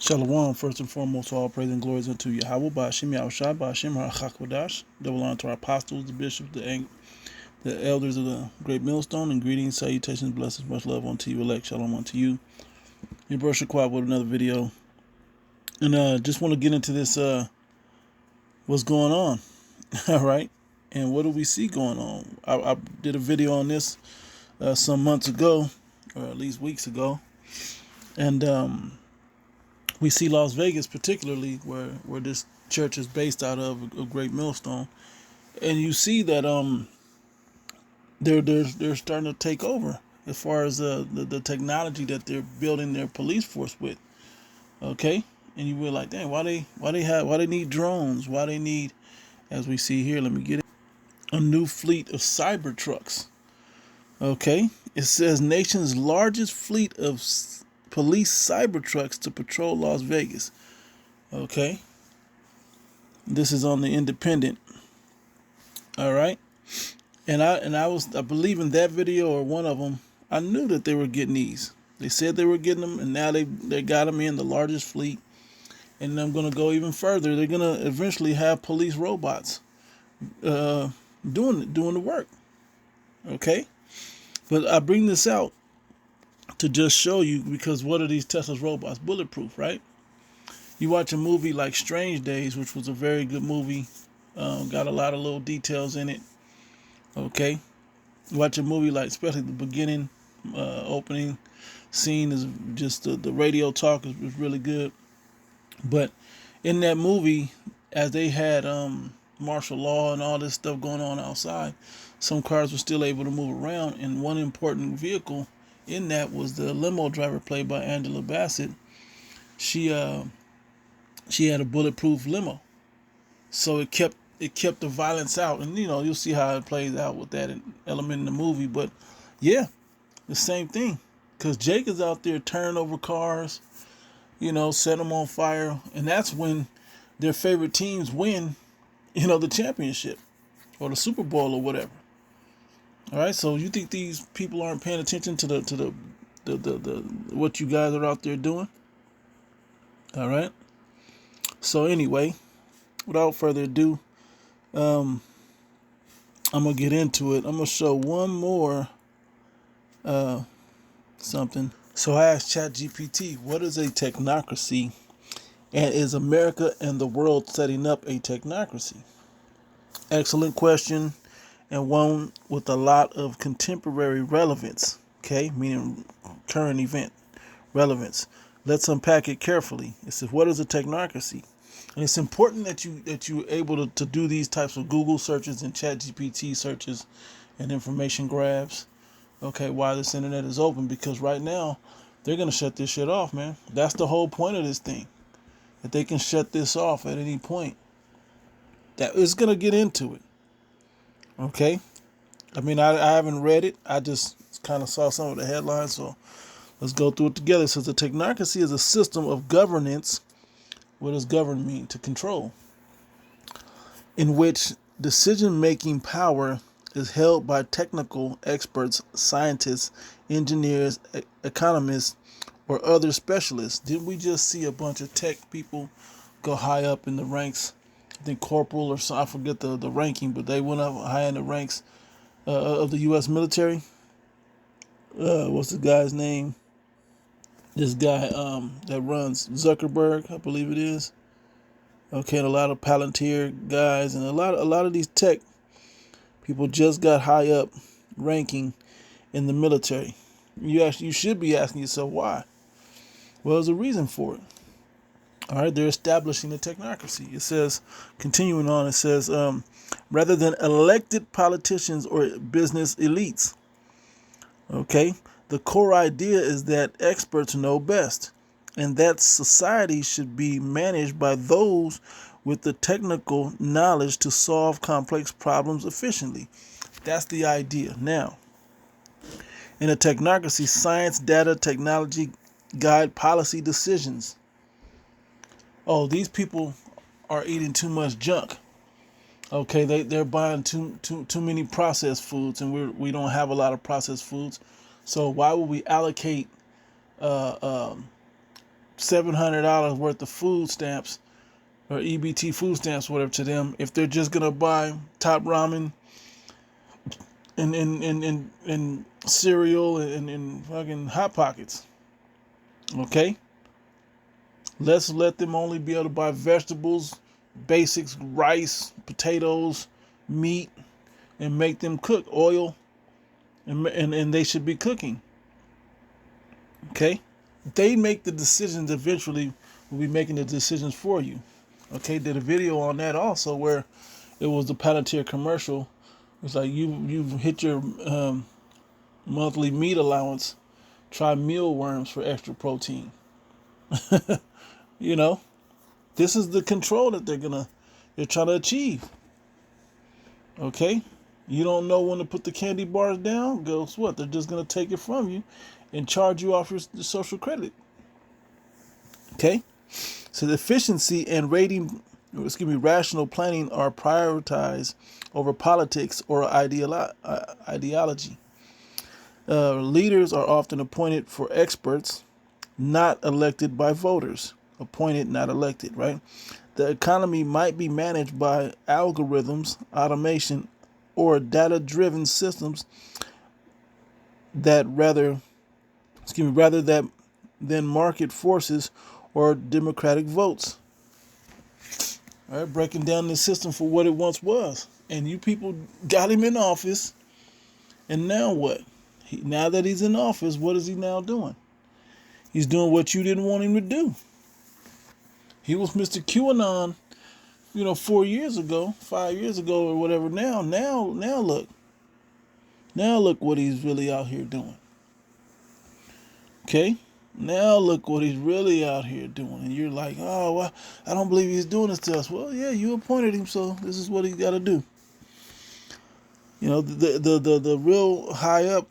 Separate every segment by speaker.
Speaker 1: Shalom, first and foremost, all praise and glories unto Yahweh, Ba'ashim Yahushua, Ba'ashim HaChakodash. Double honor to our apostles, the bishops, the elders of the great millstone, and greetings, salutations, blessings, much love unto you, elect. Shalom unto you. Your bro Shaquab with another video. And just want to get into this, what's going on, all right? And what do we see going on? I did a video on this some months ago, or at least weeks ago, and we see Las Vegas particularly, where this church is based out of, a great millstone, and you see that they're starting to take over as far as the technology that they're building their police force with. Okay, and you were like, dang, why they need drones? Why they need, as we see here, let me get it, a new fleet of cyber trucks. Okay, it says nation's largest fleet of police cyber trucks to patrol Las Vegas. Okay, this is on the Independent. All right, and I believe in that video or one of them, I knew that they were getting these. They said they were getting them, and now they got them in the largest fleet. And I'm gonna go even further. They're gonna eventually have police robots doing the work. Okay, but I bring this out to just show you, because what are these Tesla's robots? Bulletproof, right? You watch a movie like Strange Days, which was a very good movie, got a lot of little details in it. Okay, watch a movie like, especially the beginning, opening scene is just the radio talk is really good. But in that movie, as they had martial law and all this stuff going on outside, some cars were still able to move around, and one important vehicle in that was the limo driver played by Angela Bassett. She had a bulletproof limo, so it kept the violence out, and you'll see how it plays out with that element in the movie. But yeah, the same thing, because Jake is out there turning over cars, set them on fire, and that's when their favorite teams win, the championship or the Super Bowl or whatever. All right, so you think these people aren't paying attention to the what you guys are out there doing? All right. So anyway, without further ado, I'm gonna get into it. I'm gonna show one more something. So I asked ChatGPT, what is a technocracy, and is America and the world setting up a technocracy? Excellent question, and one with a lot of contemporary relevance. Okay, meaning current event relevance. Let's unpack it carefully. It says, what is a technocracy? And it's important that you're able to do these types of Google searches and ChatGPT searches and information grabs. Okay, why this internet is open, because right now they're gonna shut this shit off, man. That's the whole point of this thing, that they can shut this off at any point. That is gonna get into it. Okay, I mean, I haven't read it. I just kind of saw some of the headlines, so let's go through it together. It says a technocracy is a system of governance. What does govern mean? To control. In which decision-making power is held by technical experts, scientists, engineers, economists, or other specialists. Didn't we just see a bunch of tech people go high up in the ranks? I think corporal or so, I forget the ranking, but they went up high in the ranks of the U.S. military. What's the guy's name? This guy that runs Zuckerberg, I believe it is. Okay, and a lot of Palantir guys and a lot of these tech people just got high up ranking in the military. You should be asking yourself why. Well, there's a reason for it. All right, they're establishing a technocracy. It says, continuing on, it says, rather than elected politicians or business elites. Okay, the core idea is that experts know best, and that society should be managed by those with the technical knowledge to solve complex problems efficiently. That's the idea. Now, in a technocracy, science, data, technology guide policy decisions. Oh, these people are eating too much junk. Okay, they're buying too many processed foods, and we don't have a lot of processed foods. So why would we allocate $700 worth of food stamps or EBT food stamps, whatever, to them if they're just gonna buy top ramen and cereal and fucking hot pockets. Okay, let's let them only be able to buy vegetables, basics, rice, potatoes, meat, and make them cook oil, and they should be cooking. Okay, they make the decisions. Eventually, will be making the decisions for you. Okay, did a video on that also where it was the Palantir commercial. It's like you've hit your monthly meat allowance. Try mealworms for extra protein. You know, this is the control that they're trying to achieve. Okay, you don't know when to put the candy bars down. Guess what? They're just gonna take it from you and charge you off your social credit. Okay, so the efficiency and rational planning are prioritized over politics or ideology. Leaders are often appointed for experts, not elected by voters. Appointed, not elected, right? The economy might be managed by algorithms, automation, or data-driven systems that rather than market forces or democratic votes. All right, breaking down the system for what it once was. And you people got him in office, and now what? Now that he's in office, what is he now doing? He's doing what you didn't want him to do. He was Mr. QAnon, 4 years ago, 5 years ago, or whatever. Now look. Now look what he's really out here doing. Okay? Now look what he's really out here doing. And you're like, oh, well, I don't believe he's doing this to us. Well, yeah, you appointed him, so this is what he's got to do. The real high up,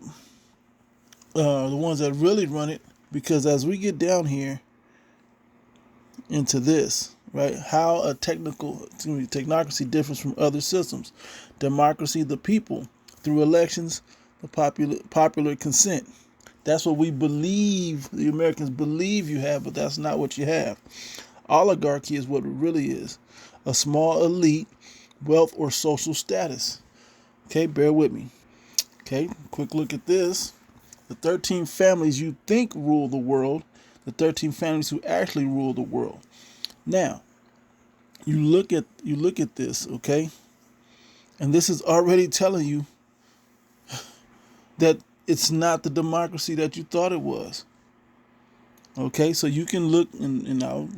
Speaker 1: the ones that really run it, because as we get down here into this, right, how a technocracy differs from other systems. Democracy, the people, through elections, the popular consent. That's what we believe, the Americans believe you have, but that's not what you have. Oligarchy is what it really is. A small elite, wealth, or social status. Okay, bear with me. Okay, quick look at this. The 13 families you think rule the world, the 13 families who actually rule the world. Now, you look at this, okay? And this is already telling you that it's not the democracy that you thought it was. Okay, so you can look, and I'll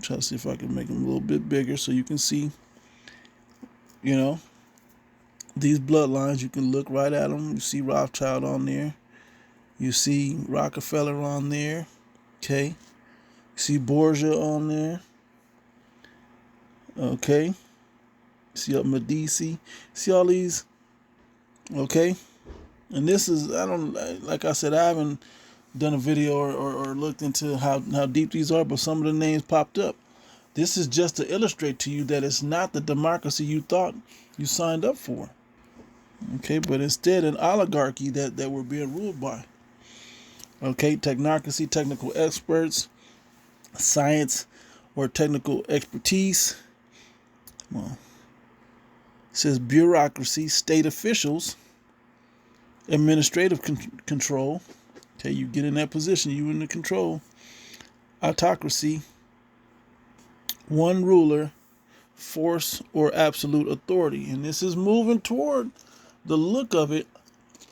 Speaker 1: try to see if I can make them a little bit bigger so you can see, these bloodlines. You can look right at them. You see Rothschild on there. You see Rockefeller on there. Okay. You see Borgia on there. Okay. See up Medici. See all these. Okay. And this is, like I said, I haven't done a video or looked into how deep these are, but some of the names popped up. This is just to illustrate to you that it's not the democracy you thought you signed up for. Okay, but instead an oligarchy that we're being ruled by. Okay, technocracy, technical experts, science or technical expertise. Well, it says bureaucracy, state officials, administrative control. Okay, you get in that position, you in the control. Autocracy, one ruler, force or absolute authority. And this is moving toward the look of it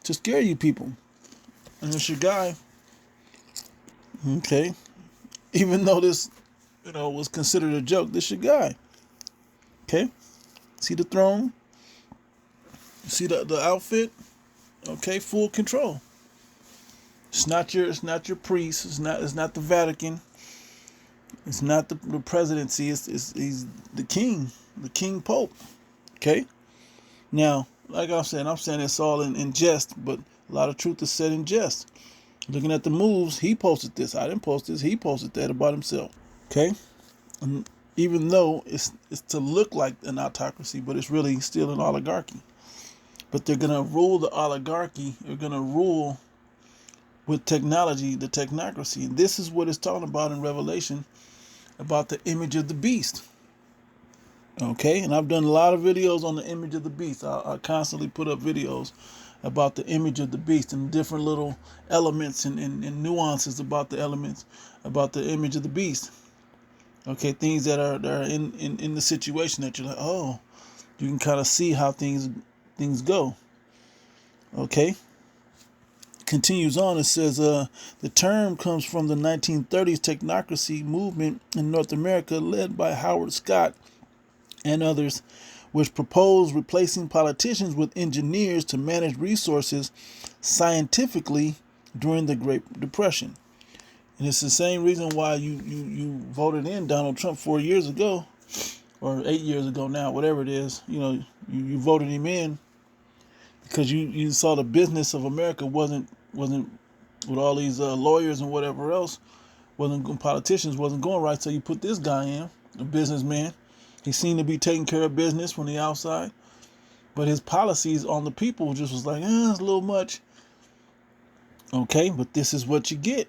Speaker 1: to scare you people. And it's your guy. Okay. Even though this, was considered a joke, this your guy. Okay. See the throne? See the outfit? Okay, full control. It's not your priest. It's not the Vatican. It's not the presidency. He's the king pope. Okay. Now, like I'm saying it's all in jest, but a lot of truth is said in jest. Looking at the moves, he posted this. I didn't post this. He posted that about himself. Okay. And even though it's to look like an autocracy, but it's really still an oligarchy. But they're gonna rule the oligarchy. They're gonna rule with technology, the technocracy. And this is what it's talking about in Revelation, about the image of the beast. Okay, and I've done a lot of videos on the image of the beast. I constantly put up videos about the image of the beast and different little elements and nuances about the elements, about the image of the beast. Okay, things that are in the situation that you're like, oh, you can kind of see how things go. Okay, continues on. It says the term comes from the 1930s technocracy movement in North America, led by Howard Scott and others, which proposed replacing politicians with engineers to manage resources scientifically during the Great Depression. And it's the same reason why you voted in Donald Trump 4 years ago, or 8 years ago now, whatever it is. You voted him in because you saw the business of America wasn't with all these lawyers and whatever else, politicians wasn't going right. So you put this guy in, a businessman. He seemed to be taking care of business from the outside, but his policies on the people just was like, it's a little much. Okay, but this is what you get.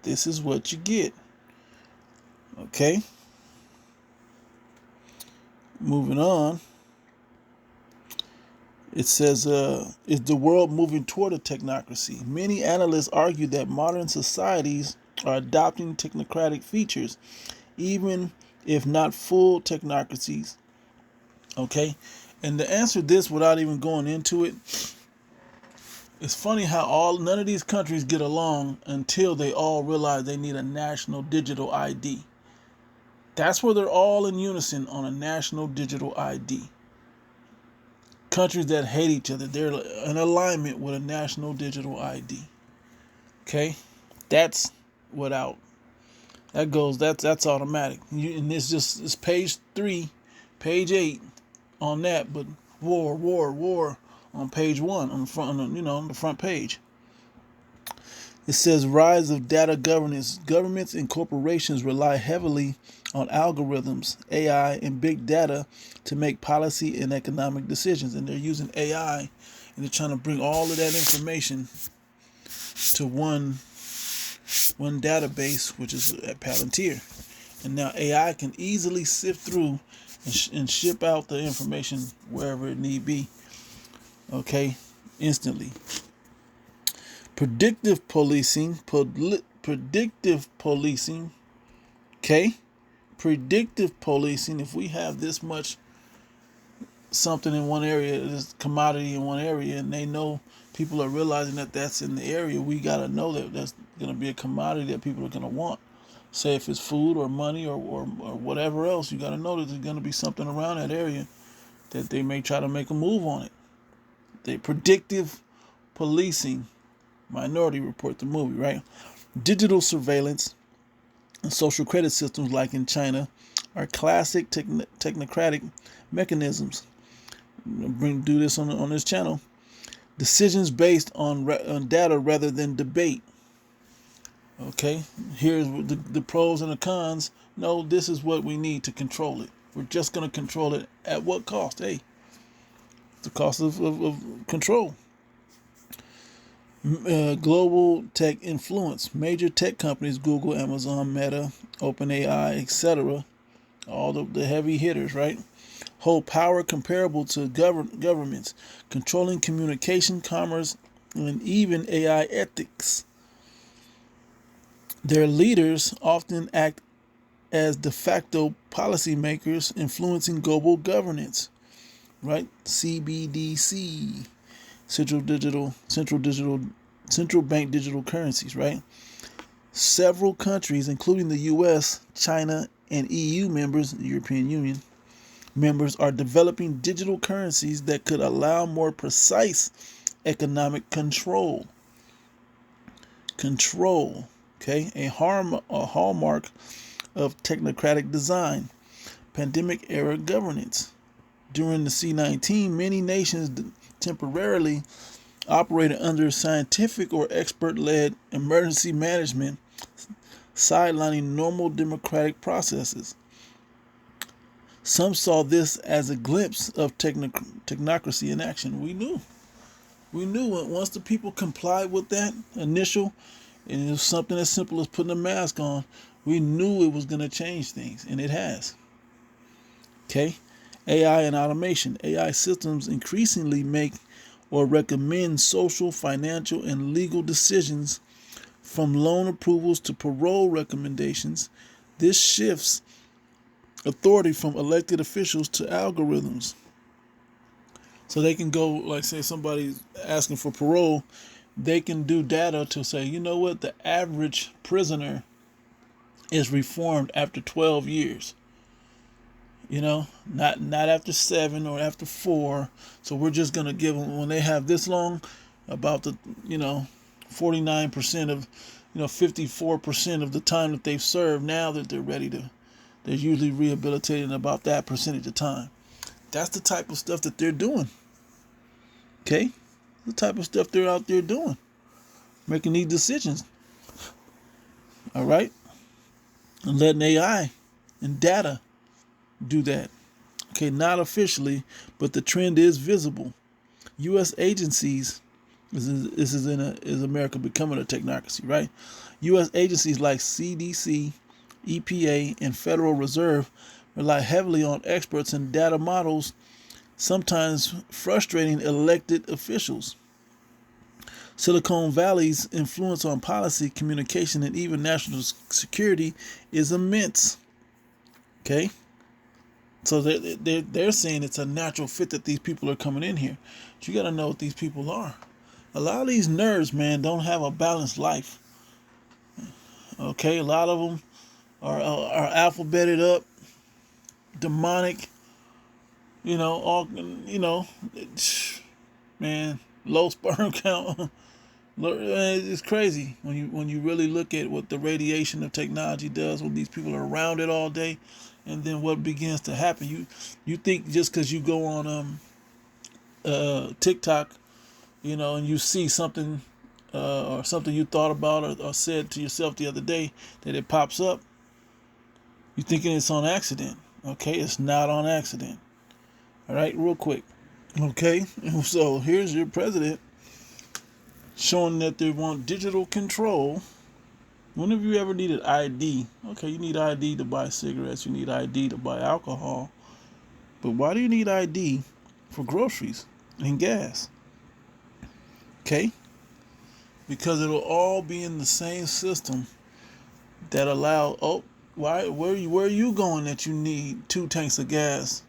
Speaker 1: This is what you get. Okay. Moving on. It says, is the world moving toward a technocracy? Many analysts argue that modern societies are adopting technocratic features, even if not full technocracies. Okay. And to answer this without even going into it, it's funny how none of these countries get along until they all realize they need a national digital ID. That's where they're all in unison on a national digital ID. Countries that hate each other, they're in alignment with a national digital ID. Okay, that's without. That's automatic. And it's page 3, page 8 on that, but war on page 1 on the front, on the front page. It says rise of data governance. Governments and corporations rely heavily on algorithms, AI, and big data to make policy and economic decisions. And they're using AI, and they're trying to bring all of that information to one database, which is at Palantir. And now AI can easily sift through and ship out the information wherever it need be. Okay, instantly. Predictive policing. Okay, predictive policing. If we have this much something in one area, this commodity in one area, and they know people are realizing that that's in the area, we got to know that that's going to be a commodity that people are going to want. Say if it's food or money or whatever else, you got to know that there's going to be something around that area that they may try to make a move on it. They predictive policing. Minority Report, the movie, right? Digital surveillance and social credit systems, like in China, are classic technocratic mechanisms. Do this on this channel. Decisions based on data rather than debate. Okay, here's the pros and the cons. No, this is what we need to control it. We're just going to control it at what cost? Hey, the cost of control. Global tech influence. Major tech companies, Google, Amazon, Meta, OpenAI, etc., all the heavy hitters, right, hold power comparable to governments, controlling communication, commerce, and even AI ethics. Their leaders often act as de facto policymakers, influencing global governance, right? CBDC. Central bank digital currencies, right? Several countries, including the US, China, and EU members, the European Union members, are developing digital currencies that could allow more precise economic control. Okay, a hallmark of technocratic design. Pandemic era governance. During the C-19, many nations temporarily operated under scientific or expert-led emergency management, sidelining normal democratic processes. Some saw this as a glimpse of technocracy in action. We knew. We knew it once the people complied with that initial, and it was something as simple as putting a mask on. We knew it was going to change things, and it has. Okay, AI and automation. AI systems increasingly make or recommend social, financial, and legal decisions from loan approvals to parole recommendations. This shifts authority from elected officials to algorithms. So they can go, like, say somebody's asking for parole, they can do data to say, you know what, the average prisoner is reformed after 12 years. Not after 7 or after 4. So we're just gonna give them, when they have this long, about the 49% of 54% of the time that they've served, now that they're usually rehabilitated in about that percentage of time. That's the type of stuff that they're doing. Okay, the type of stuff they're out there doing, making these decisions. All right, and letting AI and data do that. Okay, not officially, but the trend is visible. U.S. agencies, is America becoming a technocracy, right? U.S. agencies like CDC, EPA, and Federal Reserve rely heavily on experts and data models, sometimes frustrating elected officials. Silicon Valley's influence on policy, communication, and even national security is immense. Okay? So they're saying it's a natural fit that these people are coming in here. But you got to know what these people are. A lot of these nerds, man, don't have a balanced life. Okay? A lot of them are alphabeted up, demonic, man, low sperm count. It's crazy when you really look at what the radiation of technology does when these people are around it all day, and then what begins to happen. You think just because you go on TikTok, and you see something or something you thought about or said to yourself the other day, that it pops up. You thinking it's on accident. Okay, it's not on accident. All right, real quick. Okay, so here's your president showing that they want digital control. When have you ever needed ID? Okay, you need ID to buy cigarettes, you need ID to buy alcohol. But why do you need ID for groceries and gas? Okay? Because it'll all be in the same system that where are you going that you need 2 tanks of gas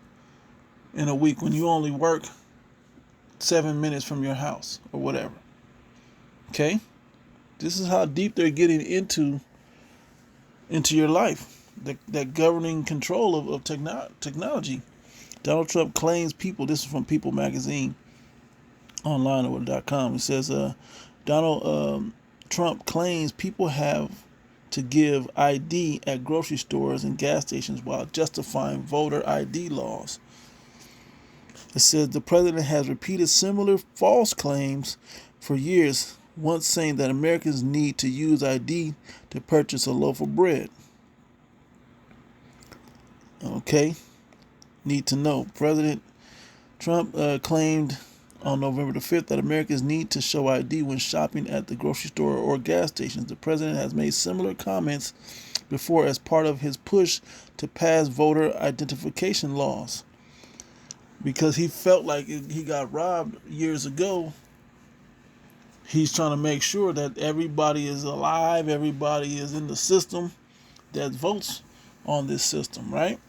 Speaker 1: in a week when you only work 7 minutes from your house or whatever? Okay? This is how deep they're getting into your life. That governing control of technology. Donald Trump claims people, this is from People Magazine online or .com. It says Donald Trump claims people have to give ID at grocery stores and gas stations while justifying voter ID laws. It says the president has repeated similar false claims for years, once saying that Americans need to use ID to purchase a loaf of bread. Okay, need to know. President Trump claimed on November the 5th that Americans need to show ID when shopping at the grocery store or gas stations. The president has made similar comments before as part of his push to pass voter identification laws, because he felt like he got robbed years ago. He's trying to make sure that everybody is alive, everybody is in the system that votes on this system, right?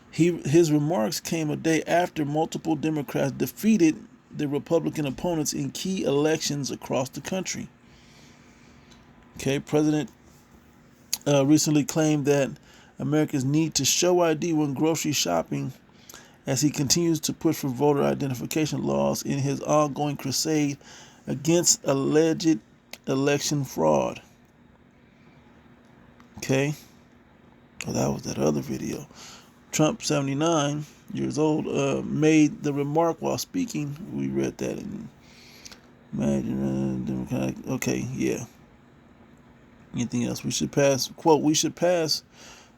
Speaker 1: His remarks came a day after multiple Democrats defeated the Republican opponents in key elections across the country. Okay, President recently claimed that Americans need to show ID when grocery shopping, as he continues to push for voter identification laws in his ongoing crusade against alleged election fraud. Okay, well, that was that other video. Trump, 79 years old, made the remark while speaking. We read that in Democratic. Okay, yeah. Anything else? We should pass, quote, we should pass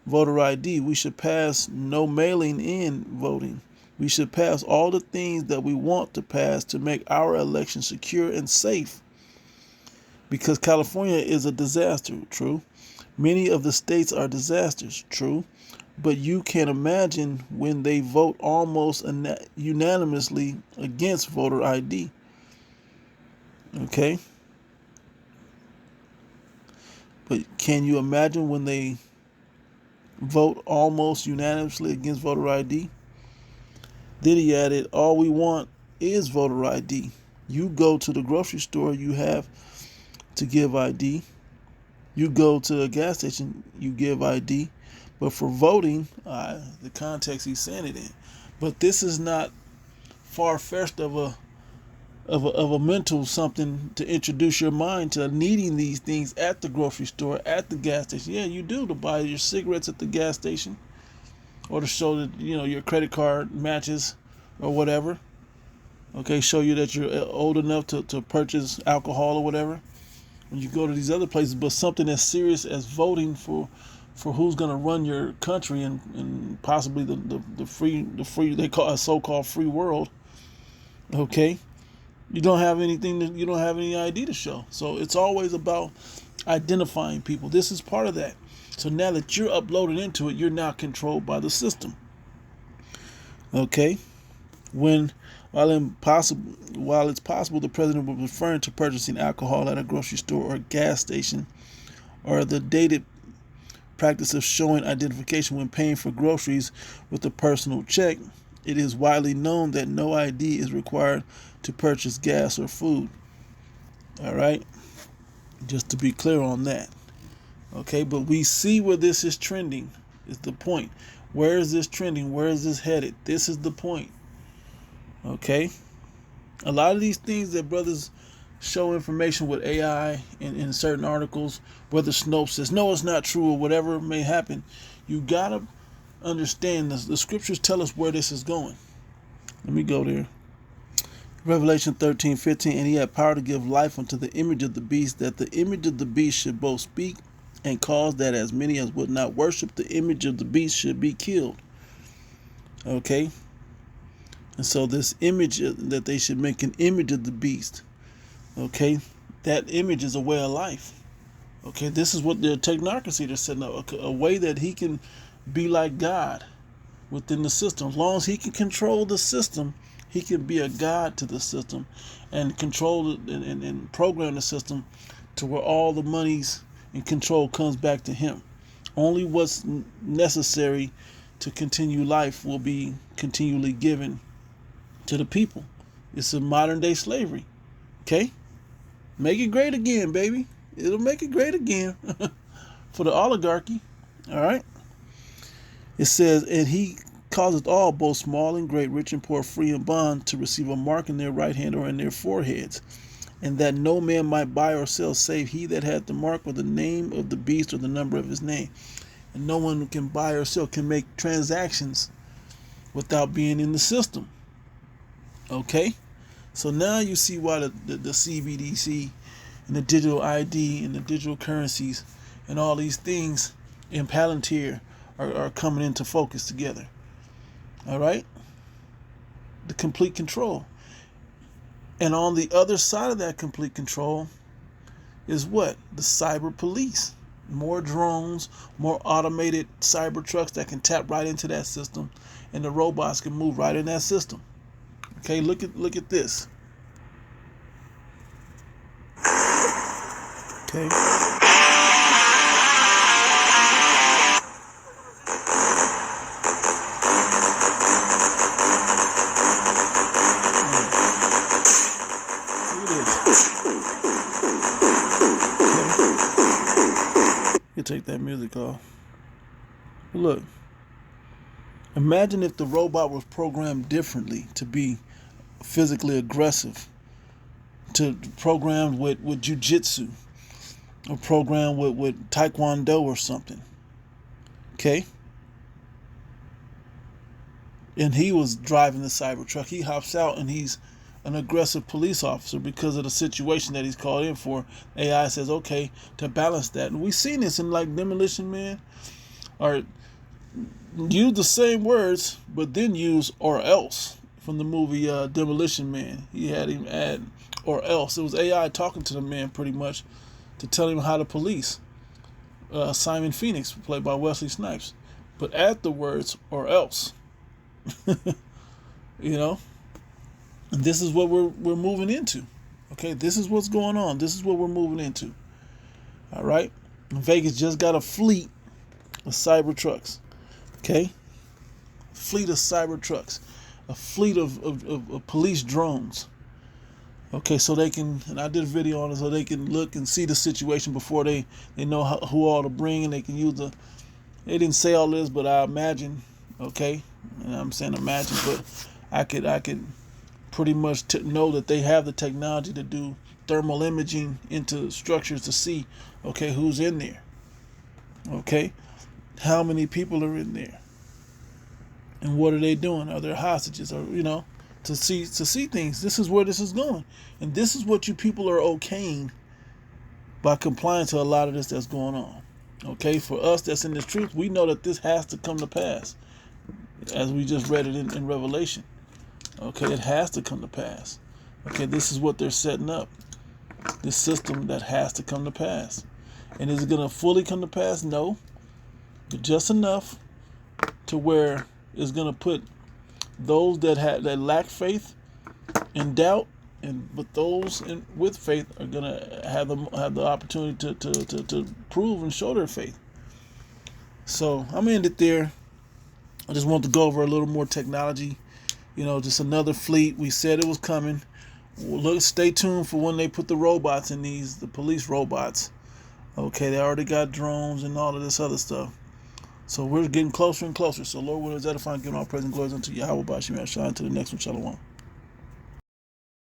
Speaker 1: voter ID. We should pass no mailing in voting. We should pass all the things that we want to pass to make our election secure and safe. Because California is a disaster, true. Many of the states are disasters, true. But you can imagine when they vote almost unanimously against voter ID. Okay? But can you imagine when they vote almost unanimously against voter ID? Then he added, all we want is voter ID. You go to the grocery store, you have to give ID. You go to a gas station, you give ID. But for voting, the context he's saying it in. But this is not far-fetched of a mental something to introduce your mind to needing these things at the grocery store, at the gas station. Yeah, you do, to buy your cigarettes at the gas station, or to show that your credit card matches or whatever. Okay, show you that you're old enough to purchase alcohol or whatever when you go to these other places. But something as serious as voting for who's going to run your country and possibly the free they call a so-called free world. Okay, you don't have anything. You don't have any ID to show. So it's always about identifying people. This is part of that. So now that you're uploaded into it, you're now controlled by the system. Okay, while it's possible the president was referring to purchasing alcohol at a grocery store or gas station, or the dated practice of showing identification when paying for groceries with a personal check, it is widely known that no ID is required to purchase gas or food. All right, just to be clear on that. Okay, but we see where this is trending, is the point. Where is this trending? Where is this headed? This is the point. Okay, a lot of these things that brothers show information with AI in certain articles, whether Snopes says no, it's not true, or whatever may happen, you gotta understand this. The scriptures tell us where this is going. Let me go there. Revelation 13:15, and he had power to give life unto the image of the beast, that the image of the beast should both speak and cause that as many as would not worship the image of the beast should be killed. Okay, and so this image, that they should make an image of the beast. Okay, that image is a way of life. Okay, this is what the technocracy they're setting up, a way that he can be like God within the system. As long as he can control the system, he can be a God to the system and control it and program the system to where all the monies and control comes back to him. Only what's necessary to continue life will be continually given to the people. It's a modern day slavery. Okay? Make it great again, baby. It'll make it great again for the oligarchy. All right? It says, and he causeth all, both small and great, rich and poor, free and bond, to receive a mark in their right hand or in their foreheads, and that no man might buy or sell save he that had the mark or the name of the beast or the number of his name. And no one can buy or sell, can make transactions without being in the system. Okay? So now you see why the CBDC and the digital ID and the digital currencies and all these things in Palantir are coming into focus together. All right? The complete control. And on the other side of that complete control is what? The cyber police. More drones, more automated cyber trucks that can tap right into that system, and the robots can move right in that system. Okay, look at this. Okay. You take that music off. Look, imagine if the robot was programmed differently to be physically aggressive, to programmed with jujitsu, or programmed with taekwondo or something. Okay? And he was driving the cyber truck. He hops out and he's an aggressive police officer because of the situation that he's called in for. AI says, okay, to balance that. And we've seen this in like Demolition Man, or use the same words, but then use or else from the movie Demolition Man. He had him add or else. It was AI talking to the man pretty much to tell him how to police. Simon Phoenix, played by Wesley Snipes. But add the words or else. You know? And this is what we're moving into. Okay, this is what's going on. This is what we're moving into. All right? Vegas just got a fleet of cyber trucks. Okay? Fleet of cyber trucks. A fleet of police drones. Okay, so they can, and I did a video on it, so they can look and see the situation before they know who all to bring, and they can use they didn't say all this, but I imagine, okay, and I'm saying imagine, but I could pretty much know that they have the technology to do thermal imaging into structures to see, okay, who's in there, okay, how many people are in there, and what are they doing? Are there hostages, or to see things? This is where this is going, and this is what you people are okaying by complying to a lot of this that's going on. Okay, for us that's in this truth, we know that this has to come to pass, as we just read it in Revelation. Okay, it has to come to pass. Okay, this is what they're setting up, this system that has to come to pass. And is it going to fully come to pass? No, but just enough to where it's going to put those that lack faith and doubt, but those with faith are gonna have the opportunity to prove and show their faith. So I'm gonna end it there. I just want to go over a little more technology. Just another fleet. We said it was coming. Stay tuned for when they put the robots in the police robots. Okay, they already got drones and all of this other stuff. So we're getting closer and closer. So Lord willing, is edifying, giving all praise and glory unto Yahweh, Bashim Yahshua, to the next one, Shalom.